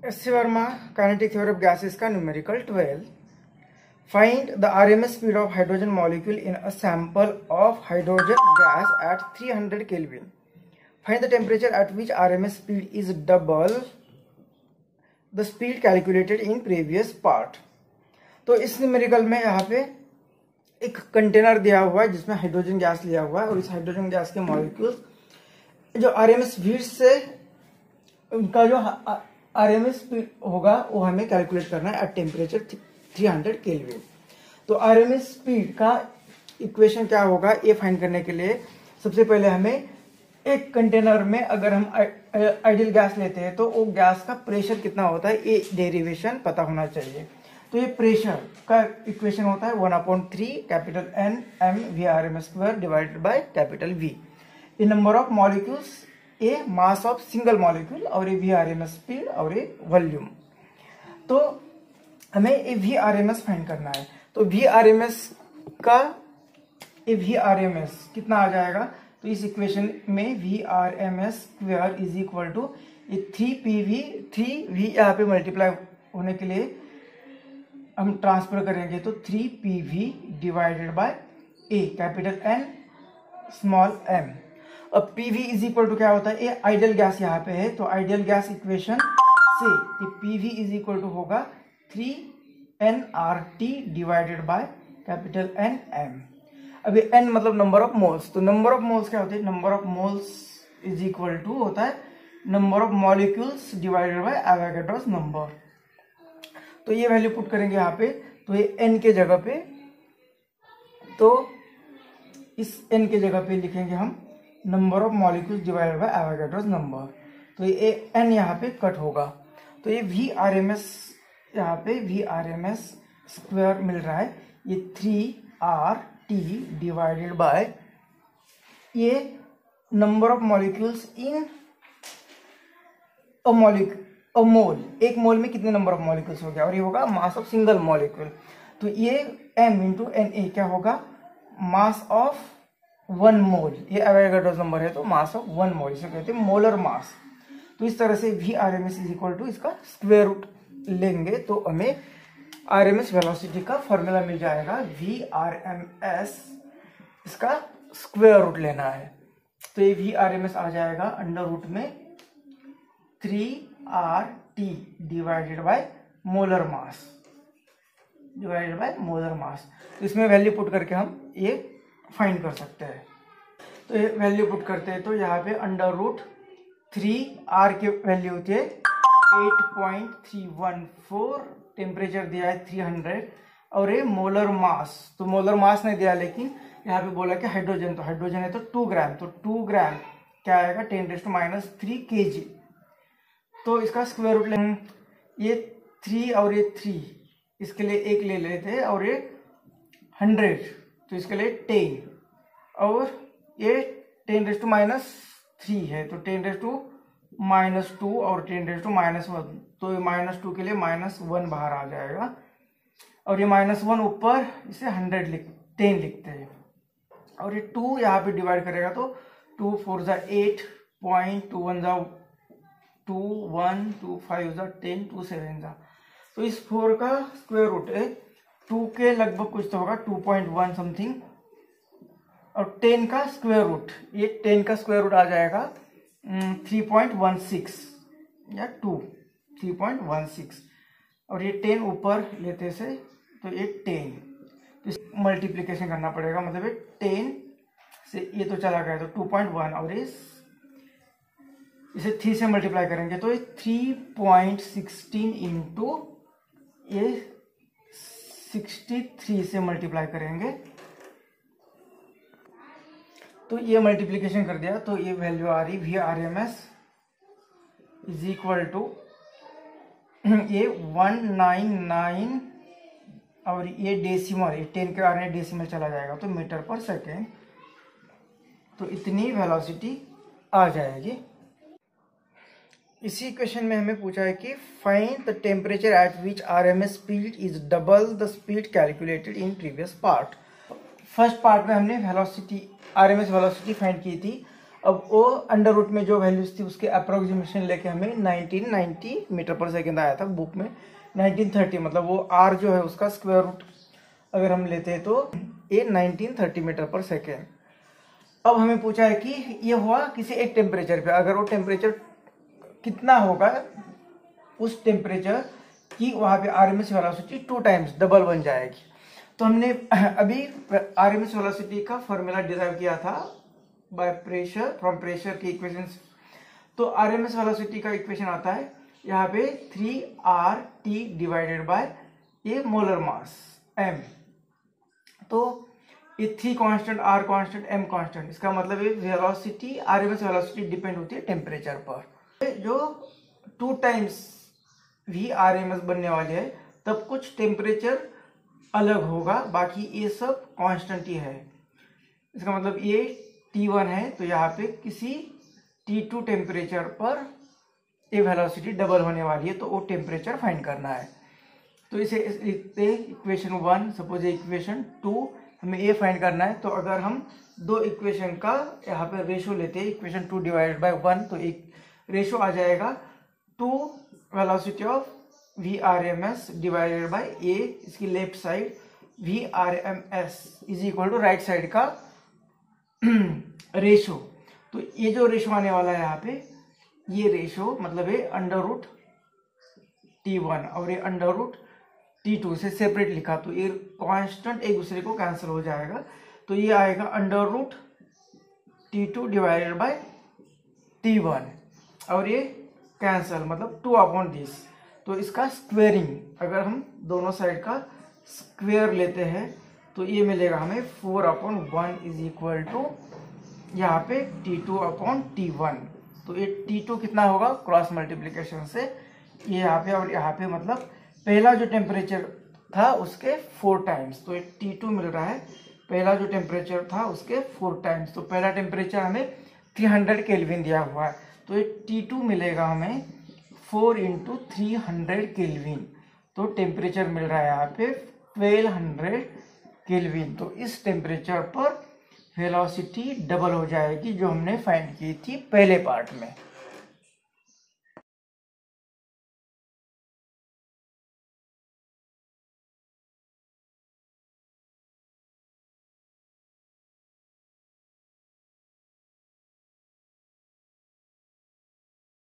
S. Verma, kinetic theory of gases का numerical 12. Find the RMS speed of hydrogen molecule in a sample of hydrogen gas at 300 Kelvin. Find the temperature at which RMS speed is double the speed calculated in previous part. तो इस numerical में यहाँ पे एक container दिया हुआ है जिसमें हाइड्रोजन गैस लिया हुआ है और इस हाइड्रोजन गैस के मॉलिक्यूल्स जो आरएमएस स्पीड से उनका जो आरएमएस स्पीड होगा वो हमें कैलकुलेट करना है एट टेम्परेचर 300 केल्विन। तो आरएमएस स्पीड का इक्वेशन क्या होगा ये फाइंड करने के लिए सबसे पहले हमें एक कंटेनर में अगर हम आइडियल गैस लेते हैं तो वो गैस का प्रेशर कितना होता है ये डेरिवेशन पता होना चाहिए। तो ये प्रेशर का इक्वेशन होता है 1/3 capital N m V RMS square divided by capital V। ये नंबर ऑफ मॉलिक्यूल्स, ये मास ऑफ सिंगल मॉलिक्यूल और ये V RMS स्पीड और ये वॉल्यूम। तो हमें ये V RMS फाइंड करना है। तो V RMS का ये V RMS कितना आ जाएगा, तो इस इक्वेशन में V RMS square is equal to 3PV 3V यहाँ पे मल्टीप्लाई होने के लिए हम ट्रांसफर करेंगे तो 3PV divided by A capital N small m। अब PV इज इक्वल टू क्या होता है, ये आइडियल गैस यहाँ पे है तो आइडियल गैस इक्वेशन से ये PV इज इक्वल टू होगा 3nRT divided by capital N m। अभी n मतलब नंबर ऑफ मोल्स, तो नंबर ऑफ मोल्स क्या होते हैं, number of moles is equal to होता है number of molecules divided by Avogadro's number. तो ये वैल्यू पुट करेंगे यहाँ पे, तो ये n के जगह पे, तो इस n के जगह पे लिखेंगे हम number of molecules divided by Avogadro's number. तो ये n यहाँ पे कट होगा, तो ये V RMS यहाँ पे V RMS स्क्वायर मिल रहा है ये 3RT डिवाइडेड बाय ये नंबर ऑफ मॉलिक्यूल्स इन अ मोल। एक मोल में कितने नंबर ऑफ मॉलिक्यूल्स हो गया और ये होगा मास ऑफ सिंगल मॉलिक्यूल। तो ये m इंटू Na क्या होगा, मास ऑफ वन मोल। ये एवोगाड्रोस नंबर है तो मास ऑफ वन मोल, इसे कहते हैं मोलर मास। तो इस तरह से V RMS is equal to इसका स्क्वायर रूट लेंगे तो हमें RMS वेलोसिटी का फॉर्मूला मिल जाएगा। V RMS इसका स्क्वायर रूट लेना है तो ये V RMS आ जाएगा अंडर रूट में 3RT divided by molar mass तो इसमें वैल्यू पुट करके हम ये फाइंड कर सकते हैं। तो ये वैल्यू पुट करते हैं तो यहाँ पे अंडर रूट 3R की वैल्यू होती है 8.314, टेम्परेचर दिया है 300 और ये मोलर मास, तो मोलर मास नहीं दिया लेकिन यहाँ पे बोला कि हाइड्रोजन, तो हाइड्रोजन है तो 2 ग्राम, तो 2 ग्राम क्या आएगा 10⁻³ kg। तो इसका स्क्वायर रूट लेंगे, ये 3 और ये 3 इसके लिए एक ले लेते हैं और ये 100 तो इसके लिए 10 और ये 10⁻³ है तो 10⁻² और 10⁻⁻1 तो ये -2 के लिए -1 बाहर आ जाएगा और ये -1 ऊपर इसे 10 लिखते हैं और ये 2 यहाँ पे डिवाइड करेगा तो 2 4 = 8, 0.21 = 2, 1, 2 5 = 10, 2 7 = तो इस 4 का स्क्वायर रूट है 2 के लगभग कुछ तो होगा 2.1 समथिंग और 10 का स्क्वायर रूट, ये 10 का स्क्वायर रूट आ जाएगा 3.16 या 3.16 और ये 10 ऊपर लेते से तो ये 10 तो मल्टीप्लिकेशन करना पड़ेगा, मतलब ये 10 से ये तो चला गया तो 2.1 और इसे 3 से मल्टीप्लाई करेंगे तो ये 3.16 इंटू ये 63 से मल्टीप्लाई करेंगे तो ये मल्टीप्लिकेशन कर दिया तो ये वैल्यू आ रही V RMS is equal to ये 199 और ये डेसिमल, ये 10 के कारण डेसिमल चला जाएगा तो मीटर पर सेकेंड, तो इतनी वेलोसिटी आ जाएगी। इसी क्वेश्चन में हमें पूछा है कि find the temperature at which RMS speed is double the speed calculated in previous part. First part में हमने वेलोसिटी RMS वेलोसिटी फाइंड की थी अब वो अंडर रूट में जो वैल्यूज थी उसके अप्रोक्सीमेशन लेके हमें 1990 मीटर पर सेकेंड आया था बुक में 1930, मतलब वो आर जो है उसका स्क्वायर रूट अगर हम लेते हैं तो ये 1930 मीटर पर सेकेंड। अब हमें पूछा है कि ये हुआ किसी एक टेम्परेचर पे, अगर वो टेम्परेचर कितना होगा उस टेम्परेचर की वहां पे आरएमएस वेलोसिटी 2 टाइम्स डबल बन जाएगी। तो हमने अभी आरएमएस वेलोसिटी का फॉर्मूला डिराइव किया था बाय प्रेशर, फ्रॉम प्रेशर के इक्वेशंस। तो आरएमएस वेलोसिटी का इक्वेशन आता है यहाँ पे 3RT divided by A molar mass m। तो ये 3 constant, r constant, m constant, इसका मतलब ये वेलोसिटी, आरएमएस वेलोसिटी डिपेंड होती है टेम्परेचर पर। जो 2 टाइम्स भी आरएमएस बनने वाले है तब कुछ टेम्परेचर अलग होगा, बाकी ये सब कांस्टेंट ही है। इसका मतलब ये T1 है तो यहाँ पे किसी T2 टेम्परेचर पर ये वेलोसिटी डबल होने वाली है, तो वो टेम्परेचर फाइंड करना है। तो इसे लिखते हैं इक्वेशन 1, सपोज इक्वेशन 2 हमें ये फाइंड करना है। तो अगर हम दो इक्वेशन का यहाँ पे रेशो लेते हैं, इक्वेशन 2 डिवाइडेड बाय 1, तो एक रेशो आ जाएगा 2 velocity of VRMS divided by A, इसकी left side VRMS is equal to right side का रेशो। तो ये जो रेशो आने वाला है यहाँ पे, ये रेशो मतलब है अंडर रूट T1 और ये अंडर रूट T2 से सेपरेट लिखा, तो ये कांस्टेंट एक दूसरे को कैंसिल हो जाएगा। तो ये आएगा under root T2 divided by T1 और ये कैंसिल मतलब 2/दिस। तो इसका स्क्वेयरिंग अगर हम दोनों साइड का स्क्वेयर लेते हैं तो ये मिलेगा हमें 4/1 इज इक्वल टू यहाँ पे T2/T1। तो ये T2 कितना होगा क्रॉस मल्टीप्लिकेशन से ये यहाँ पे और यहाँ पे, मतलब पहला जो टेम्परेचर था उसके 4 टाइम्स, तो ये T2 मिल रहा है पहला जो टेम्परेचर था उसके 4 टाइम्स। तो पहला टेम्परेचर हमें 300 केल्विन दिया हुआ है, तो ये T2 मिलेगा हमें 4 × 300 केल्विन। तो टेम्परेचर मिल रहा है यहाँ पे 1200 केल्विन। तो इस टेम्परेचर पर वेलोसिटी डबल हो जाएगी जो हमने फाइंड की थी पहले पार्ट में।